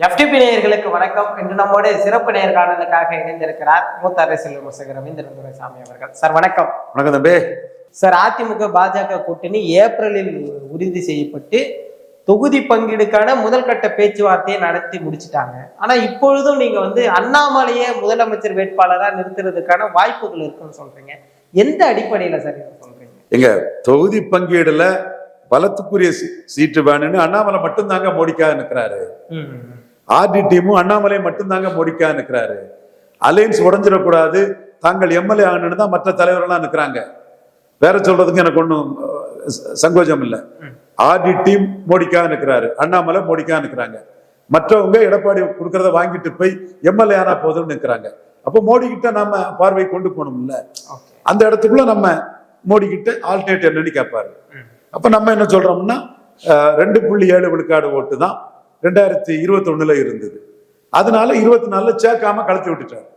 FTP நேயர்களுக்கு வணக்கம். இன்று நம்மோடு சிறப்பு நேர்காணலுக்காக இணைந்திருக்கிறார் மூத்த அரசியல் விமர்சகர் ரவீந்திரன் துரைசாமி அவர்கள். சார் வணக்கம். வணக்கம் தம்பி. சார், அதிமுக பாஜக கூட்டணி ஏப்ரலில் உறுதி செய்யப்பட்டு தொகுதி பங்கீடுக்கான முதல் கட்ட பேச்சுவார்த்தையை நடத்தி முடிச்சுட்டாங்க. ஆனா இப்பொழுதும் நீங்க அண்ணாமலையே முதலமைச்சர் வேட்பாளரா நிறுத்துறதுக்கான வாய்ப்புகள் இருக்குன்னு சொல்றீங்க. எந்த அடிப்படையில சார் சொல்றீங்க? எங்க தொகுதி பங்கீடுல பலத்துக்குரிய சீட்டு வேணும்னு அண்ணாமலை மட்டும்தாங்க மோடிக்காக நிற்கிறாரு. ஆர்டி டீமும் அண்ணாமலை மட்டும்தாங்க மோடிக்காக நிற்கிறாரு. அலையன்ஸ் உடஞ்சிடக்கூடாது, தாங்கள் எம்எல்ஏ ஆகணும்னு தான் மற்ற தலைவர்கள்லாம் நிற்கிறாங்க. வேற சொல்றதுக்கு எனக்கு ஒன்றும் சங்கோஜம் இல்லை. ஆர்டி டீம் மோடிக்காக நிற்கிறாரு, அண்ணாமலை மோடிக்காக நிற்கிறாங்க. மற்றவங்க எடப்பாடி கொடுக்கறத வாங்கிட்டு போய் எம்எல்ஏ ஆனா போதும்னு நிற்கிறாங்க. அப்போ மோடி கிட்ட நம்ம பார்வை கொண்டு போகணும்ல. அந்த இடத்துக்குள்ள நம்ம மோடி கிட்ட ஆல்டர்னேட் என்னன்னு கேட்பாரு. அப்ப நம்ம என்ன சொல்றோம்னா 2.7 விழுக்காடு ஓட்டு தான் 2021 இருந்தது. அதனால 24 சேர்க்காம கலத்தி விட்டுட்டார்.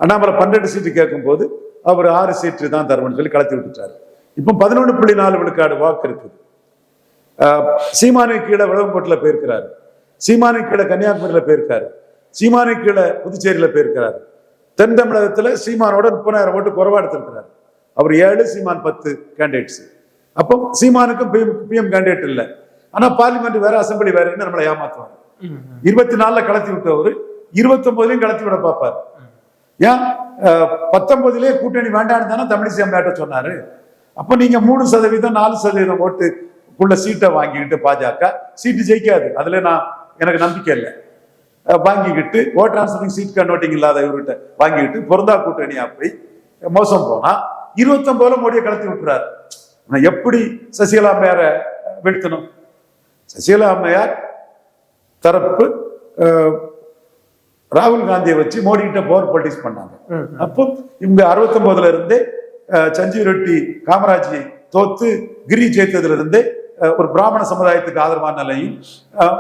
அண்ணாமலை 12 சீட்டு கேட்கும் போது அவர் 6 சீட்டு தான் தருவன்னு சொல்லி கலத்தி விட்டுட்டாரு. இப்போ 11.4 விழுக்காடு வாக்கு இருக்குது. சீமானை கீழே விளவங்கோட்டில் போயிருக்கிறாரு, சீமானை கீழே கன்னியாகுமரியில போயிருக்காரு, சீமானை கீழே புதுச்சேரியில போயிருக்கிறாரு. தென் தமிழகத்துல சீமானோட 30,000 ஓட்டு குறைவா எடுத்திருக்கிறார். அவர் 7, சீமான் 10 கேண்டிடேட்ஸ். அப்போ சீமானுக்கும் பிஎம் கேண்டிடேட் இல்லை. ஆனா பார்லிமெண்ட் வேற, அசம்பிளி வேறன்னு நம்மளை ஏமாத்துவாங்க. 24 கலத்தி விட்டவர் 29 கலத்தி விட பார்ப்பாரு. ஏன் 19 கூட்டணி வேண்டான்னு தானே தமிழிசை அம்மையாட்ட சொன்னாரு. அப்ப நீங்க 3%, 4% ஓட்டுக்குள்ள சீட்டை வாங்கிக்கிட்டு பாஜக சீட்டு ஜெயிக்காது, அதுல எனக்கு நம்பிக்கை இல்லை. வாங்கிக்கிட்டு ஓட் டிரான்ஸ்ஃபரிங் சீட் கன்வெர்ட்டிங் இல்லாத இவர்கிட்ட வாங்கிக்கிட்டு பொருந்தா கூட்டணி அப்படி மோசம் போனா 29 மோடியை கலத்தி விட்டுறாரு. எப்படி சசிகலா அம்மையார வீழ்த்தணும்? சசிகலா அம்மையார் தரப்பு ராகுல் காந்தியை வச்சு மோடி கிட்ட பவர் பாலிடிக்ஸ் பண்ணாங்க. அப்போ இவங்க 69 இருந்தே சஞ்சீவ் ரெட்டி காமராஜை தோத்து கிரி ஜெயித்ததுல இருந்தே ஒரு பிராமண சமுதாயத்துக்கு ஆதரவான நிலையும்,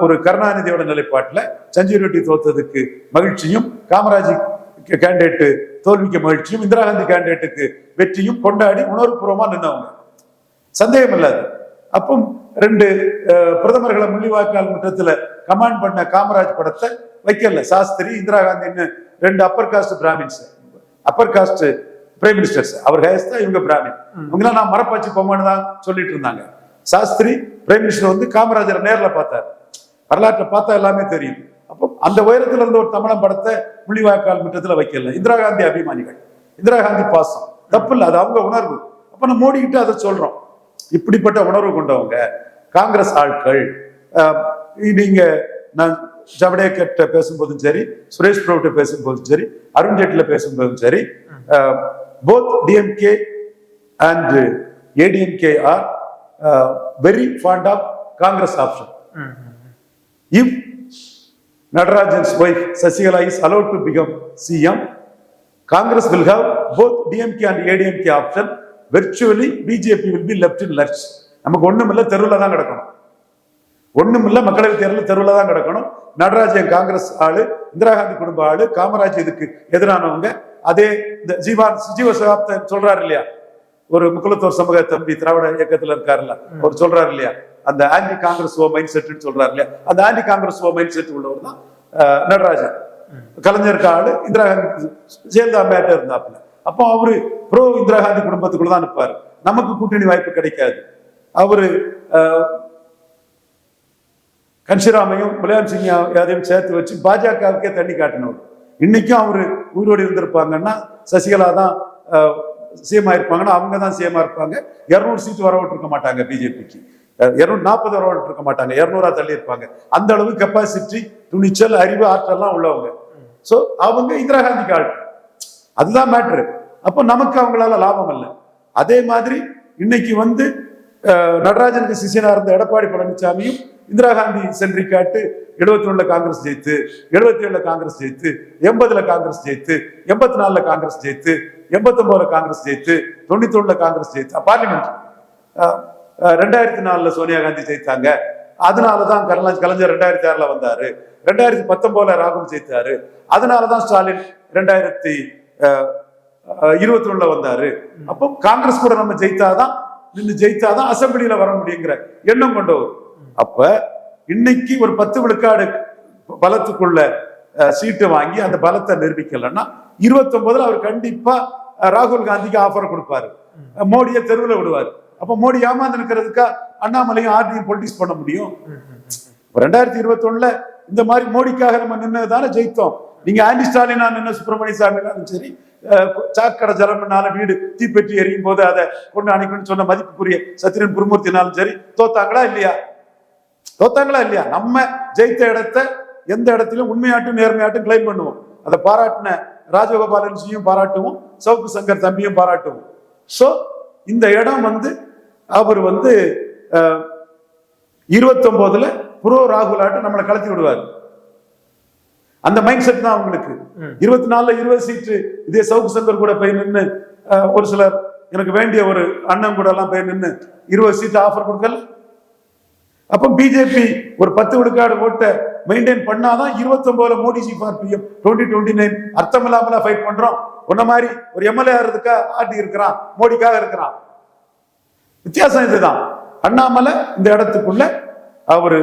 ஒரு கருணாநிதியோட நிலைப்பாட்டுல சஞ்சீவ் ரெட்டி தோத்ததுக்கு மகிழ்ச்சியும், காமராஜ் கேண்டிடேட்டு தோல்விக்கு மகிழ்ச்சியும், இந்திரா காந்தி கேண்டிடேட்டுக்கு வெற்றியும் கொண்டாடி உணர்வுபூர்வமா நின்றவங்க, சந்தேகம் இல்லாது. அப்போ 2 பிரதமர்களை முள்ளிவாய்க்கால் முற்றத்துல கமாண்ட் பண்ண காமராஜ் படத்தை வைக்கல. சாஸ்திரி, இந்திரா காந்தின்னு 2 upper caste Brahmins, upper caste prime ministers. அவர் ஹேஸ் தான், இவங்க பிராமின். இவங்கெல்லாம் நான் மரப்பாச்சி பொம்மைன்னு தான் சொல்லிட்டு இருந்தாங்க. சாஸ்திரி பிரைம் மினிஸ்டர் காமராஜரை நேரில் பார்த்தார். வரலாற்றை பார்த்தா எல்லாமே தெரியும். அப்போ அந்த உயரத்துல இருந்த ஒரு தமிழன் படத்தை முள்ளிவாய்க்கால் முற்றத்துல வைக்கல. இந்திரா காந்தி அபிமானிகள், இந்திரா காந்தி பாசம், தப்பு இல்லை, அது அவங்க உணர்வு. அப்ப நம்ம மோடி கிட்ட அதை சொல்றோம். இப்படிப்பட்ட உணர்வு கொண்டவங்க காங்கிரஸ் ஆட்கள். நீங்க நான் ஜவடேகர்ட்ட பேசும்போதும் சரி, சுரேஷ் பிரபுட்ட பேசும்போதும் சரி, அருண் ஜேட்லில பேசும்போதும் சரி, both DMK and ADMK are very fond of Congress option. If Natarajan's wife Sasigala is allowed to become CM, Congress will have both DMK and ADMK option. Virtually BJP will be left in lurch. நமக்கு ஒண்ணுமில்ல, தெருவில் தான் கிடக்கணும். ஒண்ணுமில்ல, மக்களவை தேர்தல் தெருவில் தான் கிடக்கணும். நடராஜன் காங்கிரஸ் ஆளு, இந்திரா காந்தி குடும்ப ஆளு, காமராஜ் இதுக்கு எதிரானவங்க. அதே இந்த ஜீவ சகாப்த சொல்றாரு இல்லையா, ஒரு முக்குலத்தோர் சமூக தம்பி திராவிட இயக்கத்துல இருக்காருல்ல, அவர் சொல்றாரு இல்லையா, அந்த ஆன்டி காங்கிரஸ் மைண்ட் செட் சொல்றாரு இல்லையா, அந்த ஆன்டி காங்கிரஸ் மைண்ட் செட் உள்ளவர் தான் நடராஜன். கலைஞருக்கு ஆளு, இந்திரா காந்தி ஜெயலலிதா அம்மையாட்ட இருந்தாப்புல. அப்போ அவரு ப்ரோ இந்திரா காந்தி குடும்பத்துக்குள்ளதான் இருப்பாரு. நமக்கு கூட்டணி வாய்ப்பு கிடைக்காது. அவரு கன்ஷிராமையும் முலாயம் சிங் யாதையும் சேர்த்து வச்சு பாஜகவுக்கே தண்ணி காட்டினவர். இன்னைக்கும் அவரு உயிரோடு இருந்திருப்பாங்கன்னா சசிகலா தான் சிஎம் ஆயிருப்பாங்கன்னா அவங்க தான் சிஎம் இருப்பாங்க. 200 சீட்டு வர விட்டுருக்க மாட்டாங்க பிஜேபிக்கு, 240 வர விட்டுருக்க மாட்டாங்க, 200 தள்ளி இருப்பாங்க. அந்த அளவு கெப்பாசிட்டி, துணிச்சல், அறிவு, ஆற்றல்லாம் உள்ளவங்க. சோ அவங்க இந்திரா காந்திக்கு ஆள், அதுதான் மேட்ரு. அப்போ நமக்கு அவங்களால லாபம் இல்லை. அதே மாதிரி இன்னைக்கு நடராஜனுக்கு சிஷியனா இருந்த எடப்பாடி பழனிசாமியும் இந்திரா காந்தி சென்றிக்காட்டு 71 காங்கிரஸ் ஜெயித்து, 77 காங்கிரஸ் ஜெயித்து, 80 காங்கிரஸ் ஜெயித்து, 84 காங்கிரஸ் ஜெயித்து, 89 காங்கிரஸ் ஜெயித்து, 91 காங்கிரஸ் ஜெயித்து பார்லிமெண்ட். 2004 சோனியா காந்தி ஜெயித்தாங்க. அதனாலதான் கலைஞர் 2006 வந்தாரு. 2019 ராகுல் ஜெயித்தாரு. அதனாலதான் ஸ்டாலின் 2021 வந்தாரு. அப்போ காங்கிரஸ் கூட நம்ம ஜெயித்தாதான் அசம்பிளியில வர முடியுங்கிற எண்ணம் கொண்டவர். அப்ப இன்னைக்கு ஒரு 10 விழுக்காடு பலத்துக்குள்ள சீட்டு வாங்கி அந்த பலத்தை நிரூபிக்கலன்னா 29 அவர் கண்டிப்பா ராகுல் காந்திக்கு ஆஃபர் கொடுப்பாரு, மோடியை தெருவில் விடுவார். அப்ப மோடி ஏமாந்து இருக்கிறதுக்கா அண்ணாமலையும் ஆர்டியும் பொலிட்டிக்ஸ் பண்ண முடியும்? 2021 இந்த மாதிரி மோடிக்காக நம்ம நின்னதானே ஜெயித்தோம். நீங்க ஆண்டி ஸ்டாலினா நின்ன சுப்பிரமணிய சாமினாலும் சரி, சாக்கடை ஜலம்னால வீடு தீப்பெட்டி எரியும் போது அதை கொண்டு அணைக்கணும்னு சொன்ன மதிப்புக்குரிய சத்திரன் குருமூர்த்தினாலும் சரி, தோத்தாங்களா இல்லையா? தோத்தாங்களா இல்லையா? நம்ம ஜெயித்த இடத்த எந்த இடத்திலும் உண்மையாட்டும் நேர்மையாட்டும் கிளைம் பண்ணுவோம். அதை பாராட்டின ராஜகோபாலன்ஜியும் பாராட்டுவோம், சவுக்கு சங்கர் தம்பியும் பாராட்டுவோம். சோ இந்த இடம் அவர் 29 புரோ ராகுலாட்டு நம்மளை கலத்தி விடுவார். அந்த மைண்ட் செட் தான் அவங்களுக்கு. 24ல 20 சீட்டு இதே சவுக்கு சங்கர் கூட போய் நின்று ஒரு சிலர் எனக்கு வேண்டிய ஒரு அண்ணன் கூட எல்லாம் போய் நின்று 20 சீட்டு ஆஃபர் கொடுக்கல. அப்ப பிஜேபி ஒரு 10 விழுக்காடு ஓட்டை மெயின்டைன் பண்ணாதான் 29ல மோடிஜி ஃபார் பிஎம் 2029 அர்த்தம் இல்லாமல ஃபைட் பண்றோம். உன்ன மாதிரி ஒரு எம்எல்ஏ ஆகிறதுக்கா ஆட்டி இருக்கிறான், மோடிக்காக இருக்கிறான். வித்தியாசம் இதுதான். அண்ணாமலை இந்த இடத்துக்குள்ள அவரு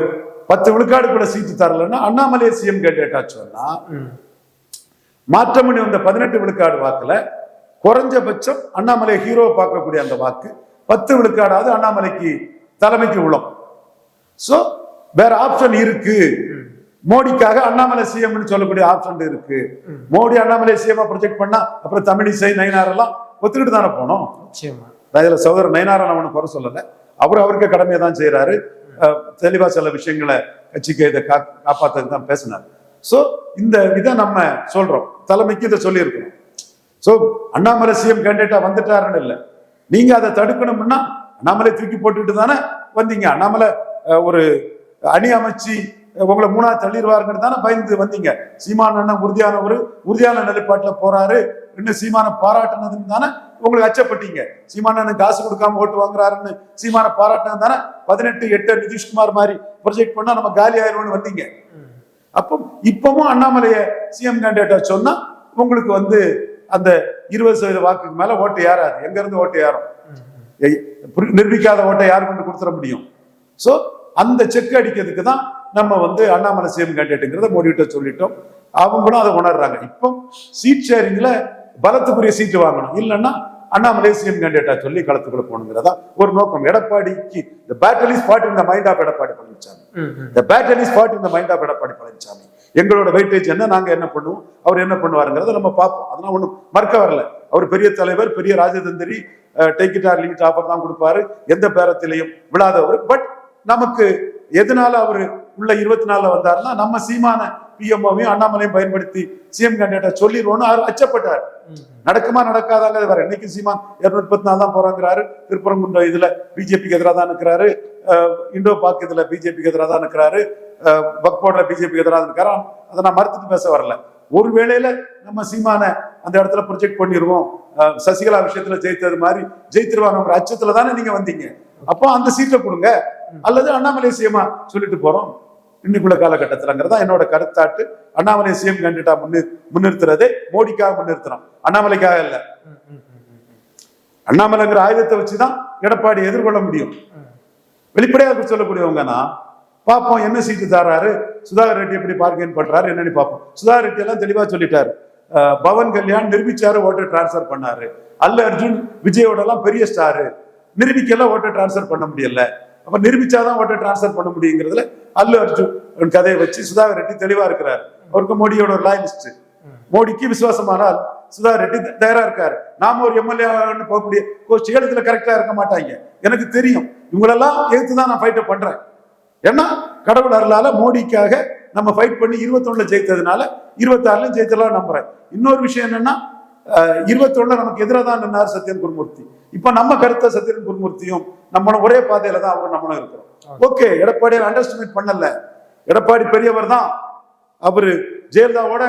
10 விழுக்காடு கூட சீட்டு தரலன்னா அண்ணாமலை சிஎம் கேண்டிடேட் ஆச்சுன்னா மாற்றமணி வந்த 18 விழுக்காடு வாக்குல குறைஞ்சபட்சம் அண்ணாமலை ஹீரோ பார்க்கக்கூடிய அந்த வாக்கு 10 விழுக்காடாவது அண்ணாமலைக்கு தலைமைக்கு உள்ள. சோ வேற ஆப்ஷன் இருக்கு. மோடிக்காக அண்ணாமலை சிஎம் சொல்லக்கூடிய ஆப்ஷன் இருக்கு. மோடி அண்ணாமலை சிஎம் ப்ரொஜெக்ட் பண்ணா அப்புறம் தமிழிசை நயினார் எல்லாம் ஒத்துக்கிட்டு தானே போனோம். இதுல சகோதரர் நயினார் அவனு குறை சொல்லல, அவருக்கு கடமையை தான் செய்யறாரு. தெளிவா சில விஷயங்களை கட்சிக்கு இதை காப்பாத்துக்கு தான் பேசினார். சோ இந்த இதை நம்ம சொல்றோம், தலைமைக்கு இதை சொல்லி இருக்கோம். சோ அண்ணாமலை சிஎம் கேண்டிடேட்டா வந்துட்டாருன்னு இல்லை, நீங்க அதை தடுக்கணும்னா அண்ணாமலை தூக்கி போட்டுட்டு தானே வந்தீங்க. அண்ணாமலை ஒரு அணி அமைச்சு உங்களை 3ஆவது தள்ளிடுவாருன்னு தானே பயந்து வந்தீங்க. சீமான் அண்ணன் உறுதியான நிலைப்பாட்டுல போறாரு, இன்னும் சீமான பாராட்டுனதுன்னு தானே உங்களுக்கு அச்சப்பட்டீங்க. சீமான அண்ணன் காசு கொடுக்காம ஓட்டு வாங்குறாருன்னு சீமான பாராட்டினது தானே 18-8 நிதிஷ்குமார் மாதிரி ப்ரொஜெக்ட் பண்ணா நம்ம காலி ஆயிடும்னு வந்தீங்க. அப்போ இப்பவும் அண்ணாமலைய சிஎம் கேண்டிடேட்டா சொன்னா உங்களுக்கு அந்த 20% வாக்குக்கு மேல ஓட்டு ஏறாது. எங்க இருந்து ஓட்டு ஏறும்? நிரூபிக்காத ஓட்டை யாரு கொண்டு கொடுத்துட முடியும்? சோ அந்த செக் அடிக்கிறதுக்கு தான் நம்ம அண்ணாமலை சிஎம் கேண்டிடேட்டுங்கிறத மோடிட்ட சொல்லிட்டோம். அவங்களும் அதை உணர்றாங்க. இப்போ சீட் ஷேரிங்ல பலத்துக்குரிய சீட்டு வாங்கணும், இல்லைன்னா அண்ணாமலை சிஎம் கேண்டிடேட்டா சொல்லி களத்துக்குள்ள போகணுங்கிறதா ஒரு நோக்கம். எடப்பாடிக்கு the battle is fought in the mind of Edappadi Palaniswami. the battle is fought in the mind of Edappadi Palaniswami. எங்களோட வெயிட்டேஜ் என்ன, நாங்க என்ன பண்ணுவோம், அவர் என்ன பண்ணுவாருங்கிறத நம்ம பார்ப்போம். அதெல்லாம் ஒண்ணும் மறுக்க வரல. அவர் பெரிய தலைவர், பெரிய ராஜதந்திரி, take it or leave it offer தான் கொடுப்பாரு, எந்த பேரத்திலையும் விழாதவர். பட் நமக்கு எதனால அவரு உள்ள 24ல வந்தாருன்னா நம்ம சீமான பிஎம்ஓவையும் அண்ணாமலையும் பயன்படுத்தி சிஎம் கேண்டிடேட்டா சொல்லிடுவோம்னு அவர் அச்சப்பட்டார். நடக்குமா நடக்காதாங்க வேற. இன்னைக்கு சீமான் 234 தான் போறாங்கிறாரு. திருப்பரங்குன்றம் இதுல பிஜேபிக்கு எதிராக தான் இருக்கிறாரு, இண்டோ பாக் இதுல பிஜேபிக்கு எதிராக தான் இருக்கிறாரு, பக்போர்ட்ல பிஜேபிக்கு எதிராக இருக்கிறாரு. அதை நான் மறுத்துட்டு பேச வரல. ஒரு வேளையில நம்ம சீமான அந்த இடத்துல ப்ரொஜெக்ட் பண்ணிடுவோம், சசிகலா விஷயத்துல ஜெயித்தது மாதிரி ஜெயித்திருவாங்க அச்சத்துல தானே நீங்க வந்தீங்க. அப்போ அந்த சீட்டை கொடுங்க, அல்லது அண்ணாமலை சிஎம் சொல்லிட்டு போறோம் இன்னைக்குள்ள காலகட்டத்தில்ங்கிறதா என்னோட கருத்தாட்டு. அண்ணாமலை சிஎம் கேண்டிடேட்டா முன்னிறுத்துறதே மோடிக்காக முன்னிறுத்துறோம், அண்ணாமலைக்காக இல்ல. அண்ணாமலைங்கிற ஆயுதத்தை வச்சுதான் எடப்பாடி எதிர்கொள்ள முடியும். வெளிப்படையாக சொல்லக்கூடியவங்கன்னா பார்ப்போம் என்ன சீட்டு தாராரு, சுதாகர் ரெட்டி எப்படி பார்கெயின் பண்றாரு என்னன்னு பார்ப்போம். சுதாகர் ரெட்டி எல்லாம் தெளிவா சொல்லிட்டாரு. பவன் கல்யாண் நிரூபிச்சாரு, ஓட்டை டிரான்ஸ்பர் பண்ணாரு. அல்ல அர்ஜுன் விஜயோட எல்லாம் பெரிய ஸ்டாரு, நிரூபிக்கெல்லாம் ஓட்டை டிரான்ஸ்பர் பண்ண முடியல. அப்ப நிரூபிச்சாதான் ஓட்டை டிரான்ஸ்பர் பண்ண முடியுங்கிறதுல அல்லு அர்ஜுன் கதையை வச்சு சுதாகர் ரெட்டி தெளிவா இருக்கிறாரு. அவருக்கு மோடியோட ஒரு லாயலிஸ்ட், மோடிக்கு விசுவாசமானால் சுதாகர் ரெட்டி தயாரா இருக்காரு. நாம ஒரு எம்எல்ஏ போகக்கூடிய கோஷ்டிகள் இதுல கரெக்டா இருக்க மாட்டாங்க. எனக்கு தெரியும், இவங்களெல்லாம் எதிர்த்துதான் நான் ஃபைட்டை பண்றேன். ஏன்னா கடவுள் அருளால மோடிக்காக நம்ம ஃபைட் பண்ணி 21ல ஜெயித்ததுனால 26லயும் ஜெயித்தலாம் நம்புறேன். இன்னொரு விஷயம் என்னன்னா 21ல நமக்கு எதிராக தான் நின்னார் சத்யன் குருமூர்த்தி. இப்ப நம்ம கருத்தை சத்யன் குருமூர்த்தியும் நம்மளும் ஒரே பாதையில தான் அவரும் நம்மளும் இருக்கிறோம். ஓகே, எடப்பாடி அண்டர்ஸ்டிமேட் பண்ணல. எடப்பாடி பெரியவர் தான், அவரு ஜெயலலிதாவோட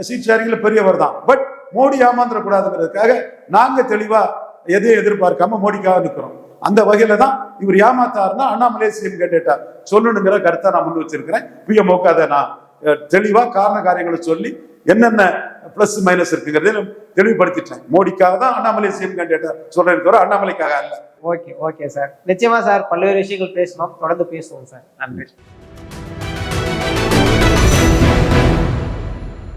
சீட் ஷேரிங்ல பெரியவர் தான். பட் மோடி ஏமாந்துட கூடாதுங்கிறதுக்காக நாங்க தெளிவா எதையும் எதிர்பார்க்காம மோடிக்காக நிற்கிறோம். அந்த வகையில தான் இவர் ஏமாத்தாருன்னா அண்ணாமலை சிஎம் கேண்டிடேட்டா சொல்லணுங்கிற கருத்தை நான் முன் வச்சிருக்கிறேன். பிஎம்ஓக்கு அதை நான் தெளிவா காரண காரியங்களை சொல்லி என்னென்ன பிளஸ் மைனஸ் இருக்குங்கிறத தெளிவுபடுத்திட்டேன். மோடிக்காக தான் அண்ணாமலை சிஎம் கேண்டிடேட்டா சொல்றேன் தவிர அண்ணாமலைக்காக அல்ல. ஓகே சார், நிச்சயமா சார் பல்வேறு விஷயங்கள் பேசணும், தொடர்ந்து பேசுவோம் சார். நன்றி.